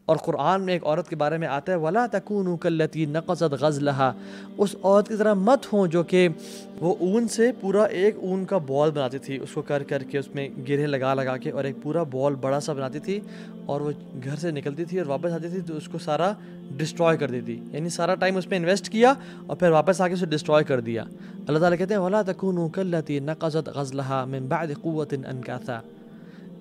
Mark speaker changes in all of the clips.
Speaker 1: اور قرآن میں ایک عورت کے بارے میں آتا ہے وَلَا تَكُونُوا كَالَّتِي نَقَضَتْ غَزْلَهَا، اس عورت کی طرح مت ہوں جو کہ وہ اون سے پورا ایک اون کا بال بناتی تھی، اس کو کر کے اس میں گرے لگا کے اور ایک پورا بال بڑا سا بناتی تھی، اور وہ گھر سے نکلتی تھی اور واپس آتی تھی تو اس کو سارا ڈسٹروائے کر دیتی، یعنی سارا ٹائم اس پہ انویسٹ کیا اور پھر واپس آ کے اسے ڈسٹروائے کر دیا۔ اللہ تعالیٰ کہتے ہیں وَلَا تَكُونُوا كَالَّتِي نَقَضَتْ غَزْلَهَا مِن بَعْدِ قُوَّةٍ أَنْكَاثًا،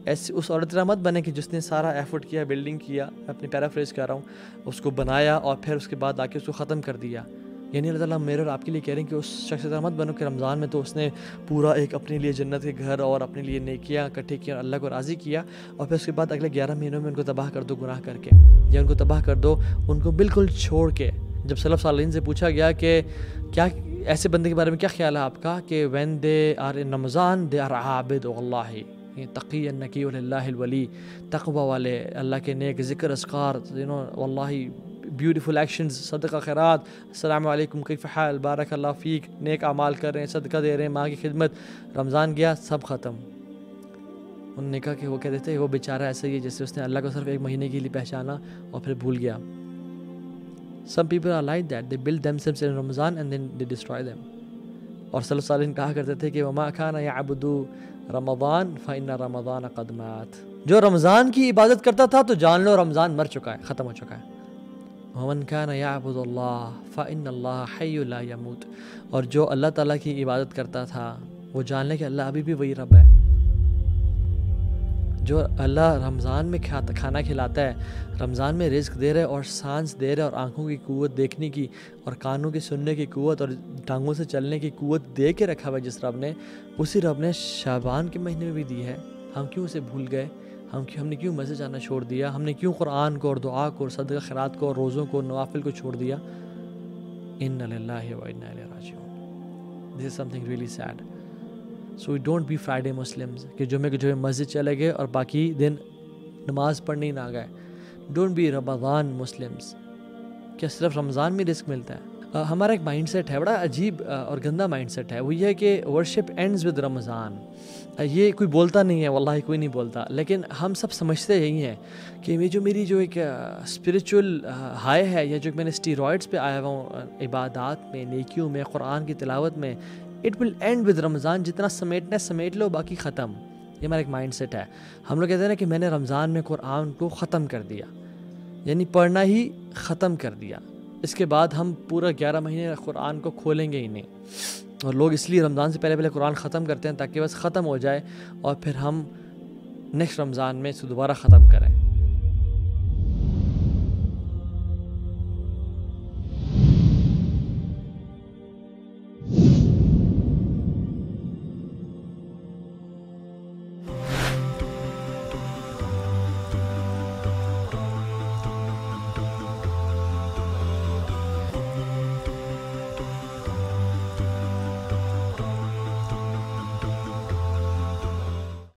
Speaker 1: ایسی اس عورت طرح مت بنے کہ جس نے سارا ایفرٹ کیا، بلڈنگ کیا، اپنی پیرافریز کر رہا ہوں، اس کو بنایا اور پھر اس کے بعد آ کے اس کو ختم کر دیا۔ یعنی اللہ تعالیٰ میرے اور آپ کے لیے کہہ رہے ہیں کہ اس شخص طرح مت بنو کہ رمضان میں تو اس نے پورا ایک اپنے لیے جنت کے گھر اور اپنے لیے نیکیاں اکٹھے کیا اور اللہ کو راضی کیا، اور پھر اس کے بعد اگلے 11 مہینوں میں ان کو تباہ کر دو گناہ کر کے، یا ان کو تباہ کر دو ان کو بالکل چھوڑ کے۔ جب سلف صالحین سے پوچھا گیا کہ کیا ایسے بندے کے بارے میں کیا خیال ہے آپ کا کہ when they are in Ramadan they are عابد اللہ، تقی النقی اللہ الولی، تقوی والے، اللہ کے نیک ذکر اذکار، واللہ بیوٹیفل ایکشنز، صدقہ خیرات، السلام علیکم کیف حال، بارک اللہ فیک، نیک اعمال کر رہے ہیں، صدقہ دے رہے ہیں، ماں کی خدمت۔ رمضان گیا سب ختم۔ انہوں نے کہا کہ وہ کہتے تھے وہ بیچارہ ایسا ہی ہے جیسے اس نے اللہ کو صرف ایک مہینے کے لیے پہچانا اور پھر بھول گیا۔ Some people are like that, they build themselves in Ramadan and then they destroy them۔ اور سلف صالحین کہا کرتے تھے کہ وما كان يعبد رمضان فإن رمضان قد مات، جو رمضان کی عبادت کرتا تھا تو جان لو رمضان مر چکا ہے، ختم ہو چکا ہے۔ ومن كان يعبد الله فإن الله حي لا يموت، اور جو اللہ تعالیٰ کی عبادت کرتا تھا وہ جان لے کہ اللہ ابھی بھی وہی رب ہے۔ جو اللہ رمضان میں کھانا کھلاتا ہے، رمضان میں رزق دے رہا ہے اور سانس دے رہا ہے اور آنکھوں کی قوت دیکھنے کی اور کانوں کی سننے کی قوت اور ٹانگوں سے چلنے کی قوت دے کے رکھا ہوا ہے جس رب نے، اسی رب نے شعبان کے مہینے میں بھی دی ہے۔ ہم کیوں اسے بھول گئے؟ ہم نے کیوں مسجد جانا چھوڑ دیا؟ ہم نے کیوں قرآن کو اور دعا کو اور صدقہ خیرات کو اور روزوں کو نوافل کو چھوڑ دیا؟ اِنَّ لِلَّهِ وَإِنَّا إِلَيْهِ رَاجِعُونَ۔ This is something really sad. So we don't be Friday Muslims کہ جمعے کے جمعے مسجد چلے گئے اور باقی دن نماز پڑھنے نہ گئے۔ Don't be Ramadan Muslims کیا صرف رمضان میں رزق ملتا ہے؟ ہمارا ایک مائنڈ سیٹ ہے، بڑا عجیب اور گندا مائنڈ سیٹ ہے، وہ یہ ہے کہ ورشپ اینڈز ود رمضان۔ یہ کوئی بولتا نہیں ہے، واللہ کوئی نہیں بولتا، لیکن ہم سب سمجھتے یہی ہیں کہ یہ جو میری جو ایک اسپریچول ہائی ہے، یا جو میں نے اسٹیرائڈس پہ آیا ہوا ہوں عبادات میں، نیکیوں میں، قرآن کی تلاوت میں، اٹ ول اینڈ ود رمضان، جتنا سمیٹنا ہے سمیٹ لو، باقی ختم۔ یہ ہمارا ایک مائنڈ سیٹ ہے۔ ہم لوگ کہتے ہیں نا کہ میں نے رمضان میں قرآن کو ختم کر دیا، یعنی پڑھنا ہی ختم کر دیا، اس کے بعد ہم پورا 11 مہینے قرآن کو کھولیں گے ہی نہیں۔ اور لوگ اس لیے رمضان سے پہلے قرآن ختم کرتے ہیں تاکہ بس ختم ہو جائے اور پھر ہم نیکسٹ رمضان میں اسے دوبارہ ختم کریں۔